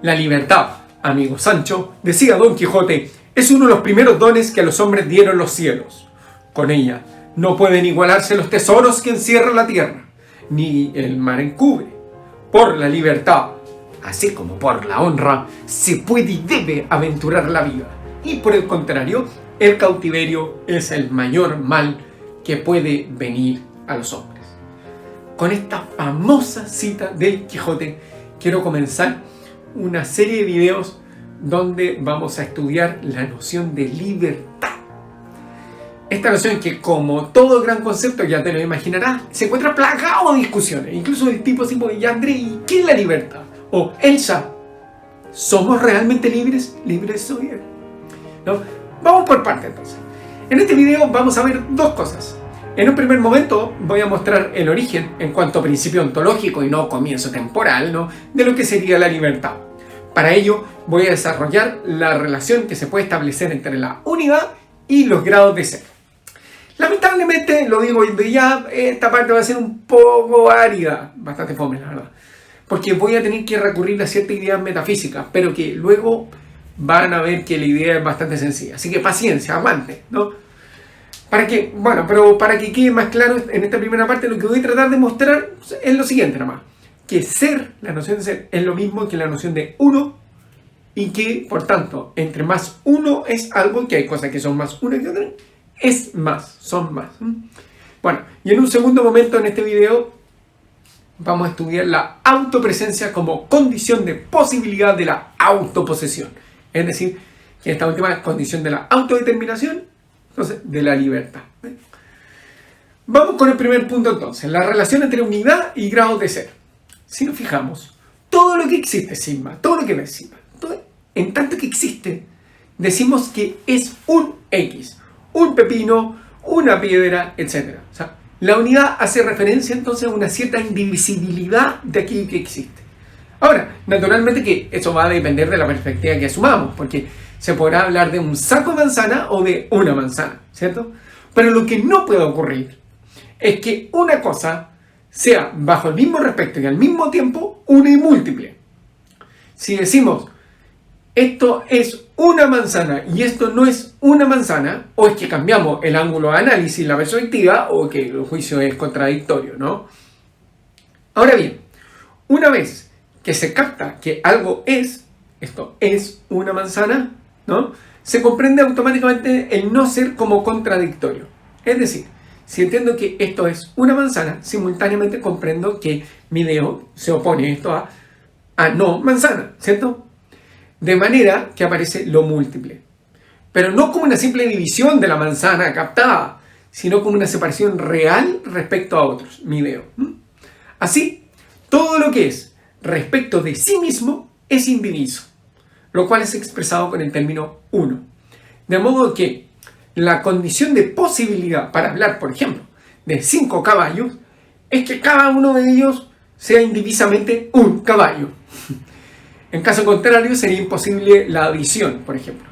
La libertad, amigo Sancho, decía Don Quijote, es uno de los primeros dones que a los hombres dieron los cielos. Con ella no pueden igualarse los tesoros que encierra la tierra, ni el mar encubre. Por la libertad, así como por la honra, se puede y debe aventurar la vida. Y por el contrario, el cautiverio es el mayor mal que puede venir a los hombres. Con esta famosa cita del Quijote, quiero comenzar una serie de videos donde vamos a estudiar la noción de libertad. Esta noción que, como todo gran concepto, ya te lo imaginarás, se encuentra plagado de discusiones, incluso del tipo así, ya André, ¿y qué es la libertad? O Elsa, ¿somos realmente libres? ¿Libres soy yo? ¿No? Vamos por partes entonces. En este video vamos a ver dos cosas. En un primer momento voy a mostrar el origen en cuanto a principio ontológico y no comienzo temporal, ¿no?, de lo que sería la libertad. Para ello voy a desarrollar la relación que se puede establecer entre la unidad y los grados de ser. Lamentablemente, lo digo ya, esta parte va a ser un poco árida, bastante fome la verdad, porque voy a tener que recurrir a ciertas ideas metafísicas, pero que luego van a ver que la idea es bastante sencilla. Así que paciencia, aguante, ¿no? Para que quede más claro en esta primera parte, lo que voy a tratar de mostrar es lo siguiente nomás. Que ser, la noción de ser, es lo mismo que la noción de uno, y que, por tanto, entre más uno es algo, que hay cosas que son más una que otra, es más, son más. Bueno, y en un segundo momento en este video vamos a estudiar la autopresencia como condición de posibilidad de la autoposesión. Es decir, que esta última condición de la autodeterminación, entonces, de la libertad. Vamos con el primer punto entonces, la relación entre unidad y grado de ser. Si nos fijamos, todo lo que existe, sigma, todo lo que no es sigma, en tanto que existe, decimos que es un X, un pepino, una piedra, etc. O sea, la unidad hace referencia entonces a una cierta indivisibilidad de aquello que existe. Ahora, naturalmente que eso va a depender de la perspectiva que asumamos, porque se podrá hablar de un saco de manzana o de una manzana, ¿cierto? Pero lo que no puede ocurrir es que una cosa sea bajo el mismo respecto y al mismo tiempo una y múltiple. Si decimos esto es una manzana y esto no es una manzana, o es que cambiamos el ángulo de análisis, la perspectiva, o que el juicio es contradictorio, ¿no? Ahora bien, una vez que se capta que algo es, esto es una manzana, ¿no?, se comprende automáticamente el no ser como contradictorio. Es decir, si entiendo que esto es una manzana, simultáneamente comprendo que mi dedo se opone esto a no manzana, ¿cierto? De manera que aparece lo múltiple. Pero no como una simple división de la manzana captada, sino como una separación real respecto a otros, mi dedo. Así, todo lo que es respecto de sí mismo es indiviso, lo cual es expresado con el término uno. De modo que la condición de posibilidad para hablar, por ejemplo, de 5 caballos, es que cada uno de ellos sea indivisamente un caballo. En caso contrario, sería imposible la adición, por ejemplo.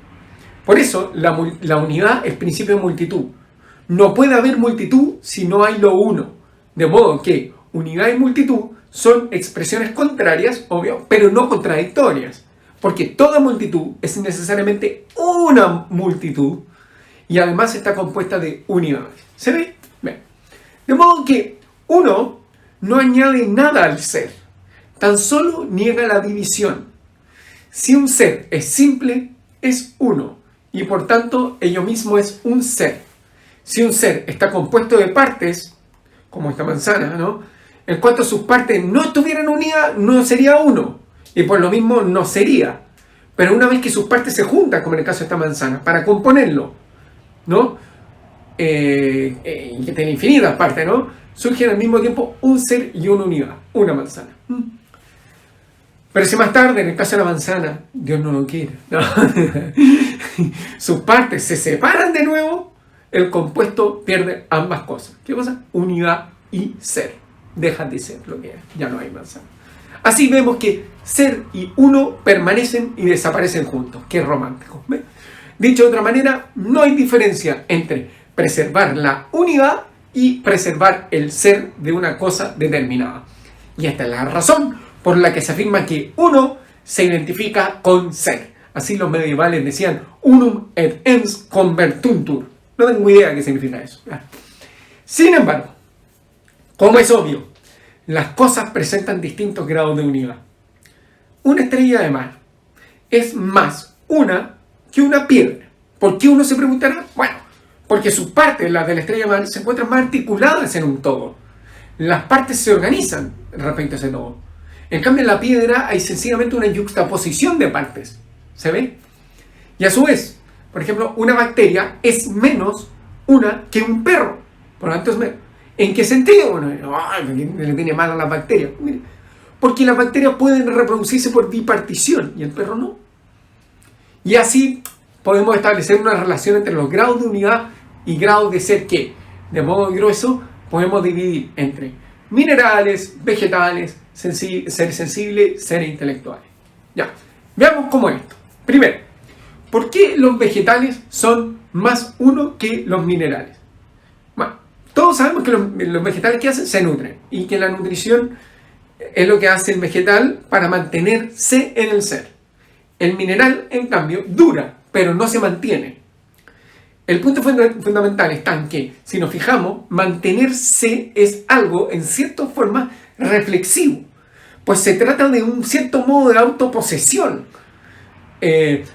Por eso, la unidad es principio de multitud. No puede haber multitud si no hay lo uno. De modo que unidad y multitud son expresiones contrarias, obvio, pero no contradictorias. Porque toda multitud es necesariamente una multitud y además está compuesta de unidades. ¿Se ve? Bien. De modo que uno no añade nada al ser, tan solo niega la división. Si un ser es simple, es uno, y por tanto ello mismo es un ser. Si un ser está compuesto de partes, como esta manzana, ¿no?, en cuanto sus partes no estuvieran unidas, no sería uno, y por lo mismo no sería. Pero una vez que sus partes se juntan, como en el caso de esta manzana, para componerlo, ¿no?, que tiene infinitas partes, ¿no?, surgen al mismo tiempo un ser y una unidad, una manzana. Pero si más tarde, en el caso de la manzana, Dios no lo quiere, ¿no?, sus partes se separan de nuevo, el compuesto pierde ambas cosas. ¿Qué cosa? Unidad y ser. Deja de ser lo que es, ya no hay manzana. Así vemos que ser y uno permanecen y desaparecen juntos. Qué romántico. ¿Ve? Dicho de otra manera, no hay diferencia entre preservar la unidad y preservar el ser de una cosa determinada. Y esta es la razón por la que se afirma que uno se identifica con ser. Así los medievales decían, unum et ens convertuntur. No tengo idea de qué significa eso. Sin embargo, como es obvio, las cosas presentan distintos grados de unidad. Una estrella de mar es más una que una piedra. ¿Por qué uno se preguntará? Bueno, porque sus partes, las de la estrella de mar, se encuentran más articuladas en un todo. Las partes se organizan respecto a ese todo. En cambio, en la piedra hay sencillamente una yuxtaposición de partes. ¿Se ve? Y a su vez, por ejemplo, una bacteria es menos una que un perro. Por lo tanto, es menos. ¿En qué sentido? Bueno, le tiene mal a las bacterias. Mire, porque las bacterias pueden reproducirse por bipartición y el perro no. Y así podemos establecer una relación entre los grados de unidad y grados de ser que, de modo grueso, podemos dividir entre minerales, vegetales, seres sensibles, seres intelectuales. Ya, veamos cómo es esto. Primero, ¿por qué los vegetales son más uno que los minerales? Bueno, todos sabemos que los vegetales, ¿qué hacen? Se nutren. Y que la nutrición es lo que hace el vegetal para mantenerse en el ser. El mineral, en cambio, dura, pero no se mantiene. El punto fundamental está en que, si nos fijamos, mantenerse es algo, en cierta forma, reflexivo. Pues se trata de un cierto modo de autoposesión.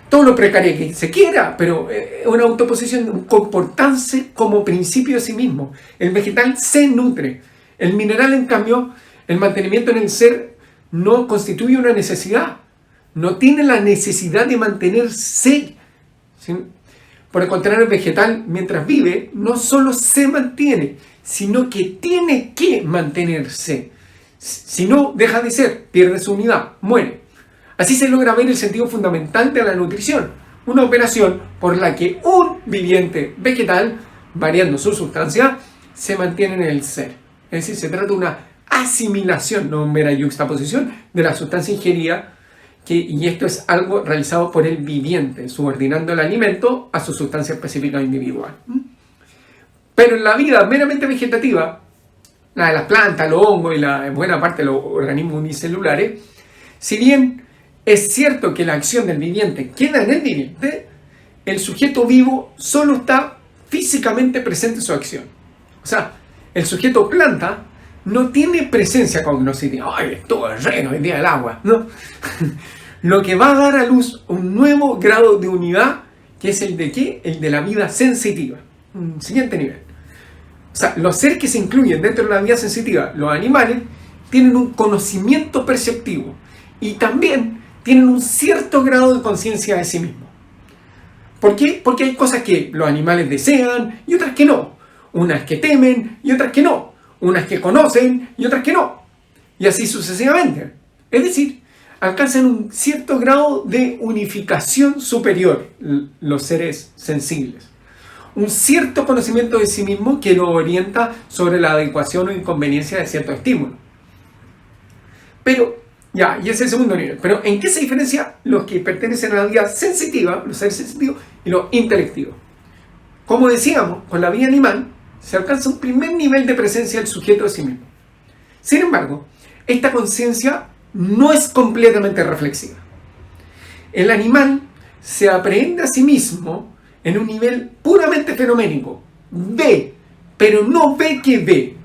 Todo lo precario que se quiera, pero una autoposesión, un comportarse como principio de sí mismo. El vegetal se nutre. El mineral, en cambio, el mantenimiento en el ser no constituye una necesidad. No tiene la necesidad de mantenerse. ¿Sí? Por el contrario, el vegetal, mientras vive, no solo se mantiene, sino que tiene que mantenerse. Si no, deja de ser, pierde su unidad, muere. Así se logra ver el sentido fundamental de la nutrición, una operación por la que un viviente vegetal, variando su sustancia, se mantiene en el ser. Es decir, se trata de una asimilación, no mera yuxtaposición, de la sustancia ingerida, y esto es algo realizado por el viviente, subordinando el alimento a su sustancia específica individual. Pero en la vida meramente vegetativa, la de las plantas, los hongos y la buena parte de los organismos unicelulares, si bien es cierto que la acción del viviente queda en el viviente, el sujeto vivo solo está físicamente presente en su acción. O sea, el sujeto planta no tiene presencia cognoscitiva. ¡Ay, estuvo reno el día del agua! No. Lo que va a dar a luz un nuevo grado de unidad, que es el de ¿qué? El de la vida sensitiva. Un siguiente nivel. O sea, los seres que se incluyen dentro de la vida sensitiva, los animales, tienen un conocimiento perceptivo y también tienen un cierto grado de conciencia de sí mismos. ¿Por qué? Porque hay cosas que los animales desean y otras que no. Unas que temen y otras que no. Unas que conocen y otras que no. Y así sucesivamente. Es decir, alcanzan un cierto grado de unificación superior los seres sensibles. Un cierto conocimiento de sí mismo que lo orienta sobre la adecuación o inconveniencia de cierto estímulo. Pero, ya, y ese es el segundo nivel. Pero, ¿en qué se diferencia los que pertenecen a la vida sensitiva, los seres sensitivos, y los intelectivos? Como decíamos, con la vida animal se alcanza un primer nivel de presencia del sujeto de sí mismo. Sin embargo, esta conciencia no es completamente reflexiva. El animal se aprehende a sí mismo en un nivel puramente fenoménico. Ve, pero no ve que ve.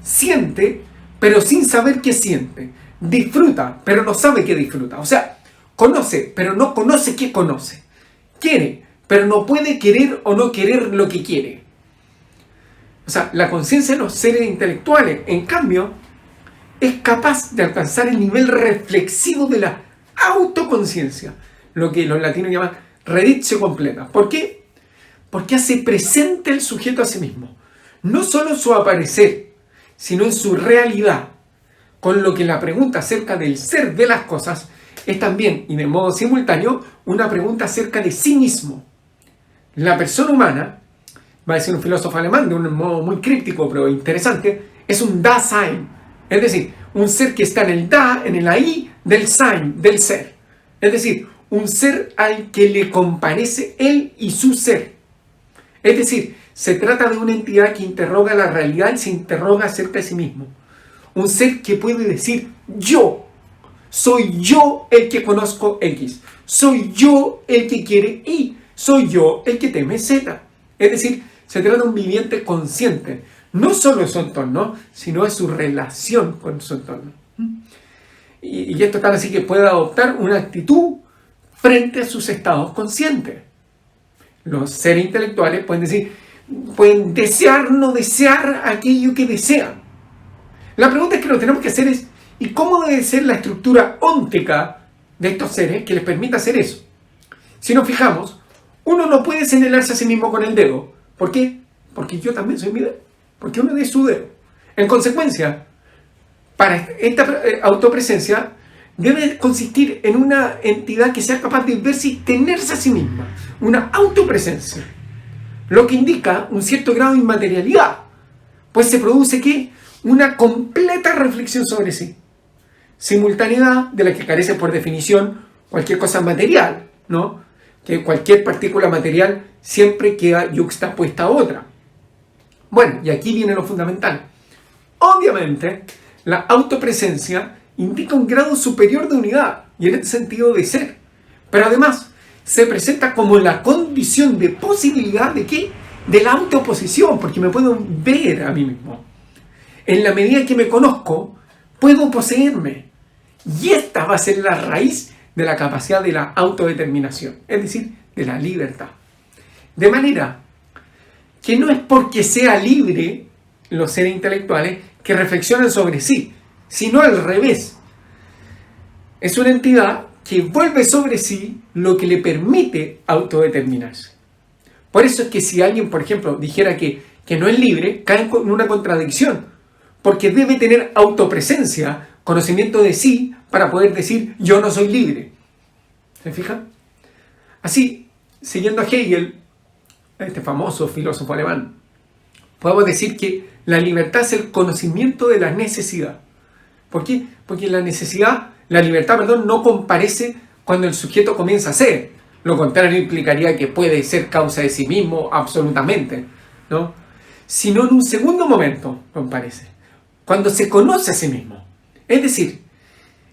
Siente, pero sin saber que siente. Disfruta, pero no sabe que disfruta. O sea, conoce, pero no conoce que conoce. Quiere, pero no puede querer o no querer lo que quiere. O sea, la conciencia de los seres intelectuales, en cambio, es capaz de alcanzar el nivel reflexivo de la autoconciencia, lo que los latinos llaman reditio completa. ¿Por qué? Porque hace presente el sujeto a sí mismo, no solo en su aparecer, sino en su realidad, con lo que la pregunta acerca del ser de las cosas es también, y de modo simultáneo, una pregunta acerca de sí mismo. La persona humana, va a decir un filósofo alemán de un modo muy críptico pero interesante, es un Dasein, es decir, un ser que está en el Da, en el Ahí del Sein, del ser. Es decir, un ser al que le comparece él y su ser. Es decir, se trata de una entidad que interroga la realidad y se interroga acerca de sí mismo. Un ser que puede decir yo. Soy yo el que conozco X. Soy yo el que quiere Y. Soy yo el que teme Z. Es decir, se trata de un viviente consciente, no solo de su entorno, sino de su relación con su entorno. Y esto tal así que puede adoptar una actitud frente a sus estados conscientes. Los seres intelectuales pueden desear, no desear aquello que desean. La pregunta es que lo tenemos que hacer es, ¿y cómo debe ser la estructura óntica de estos seres que les permita hacer eso? Si nos fijamos, uno no puede señalarse a sí mismo con el dedo. ¿Por qué? Porque yo también soy mi dedo. Porque uno es su dedo. En consecuencia, para esta autopresencia debe consistir en una entidad que sea capaz de verse y tenerse a sí misma. Una autopresencia. Lo que indica un cierto grado de inmaterialidad. Pues se produce ¿qué? Una completa reflexión sobre sí. Simultaneidad de la que carece por definición cualquier cosa material, ¿no? Que cualquier partícula material siempre queda yuxtapuesta a otra. Bueno, y aquí viene lo fundamental. Obviamente, la autopresencia indica un grado superior de unidad, y en este sentido de ser. Pero además, se presenta como la condición de posibilidad de ¿qué? De la autoposición, porque me puedo ver a mí mismo. En la medida que me conozco, puedo poseerme. Y esta va a ser la raíz de la capacidad de la autodeterminación, es decir, de la libertad. De manera que no es porque sea libre los seres intelectuales que reflexionan sobre sí, sino al revés. Es una entidad que vuelve sobre sí lo que le permite autodeterminarse. Por eso es que si alguien, por ejemplo, dijera que no es libre, cae en una contradicción, porque debe tener autopresencia, conocimiento de sí, para poder decir yo no soy libre. ¿Se fijan? Así, siguiendo a Hegel, este famoso filósofo alemán, podemos decir que la libertad es el conocimiento de la necesidad. ¿Por qué? Porque la libertad, no comparece cuando el sujeto comienza a ser. Lo contrario implicaría que puede ser causa de sí mismo absolutamente, ¿no? Sino en un segundo momento comparece, cuando se conoce a sí mismo. Es decir,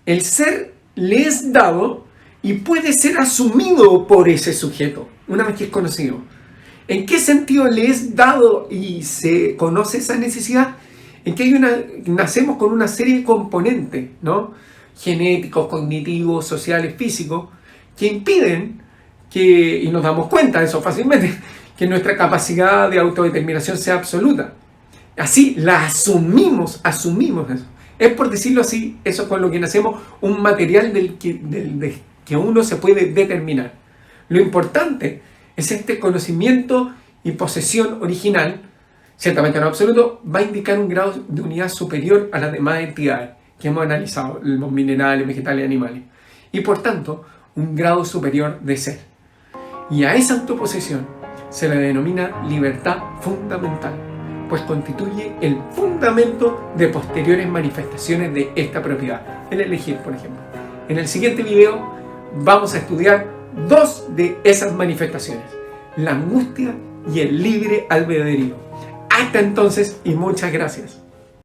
el ser le es dado y puede ser asumido por ese sujeto, una vez que es conocido. ¿En qué sentido le es dado y se conoce esa necesidad? En que nacemos con una serie de componentes, ¿no? Genéticos, cognitivos, sociales, físicos, que impiden y nos damos cuenta de eso fácilmente, que nuestra capacidad de autodeterminación sea absoluta. Así la asumimos eso. Es, por decirlo así, eso con lo que nacemos, un material del que uno se puede determinar. Lo importante es este conocimiento y posesión original, ciertamente no absoluto, va a indicar un grado de unidad superior a las demás entidades que hemos analizado, los minerales, vegetales y animales. Y por tanto, un grado superior de ser. Y a esa autoposesión se le denomina libertad fundamental, pues constituye el fundamento de posteriores manifestaciones de esta propiedad, el elegir, por ejemplo. En el siguiente video vamos a estudiar dos de esas manifestaciones, la angustia y el libre albedrío. Hasta entonces y muchas gracias.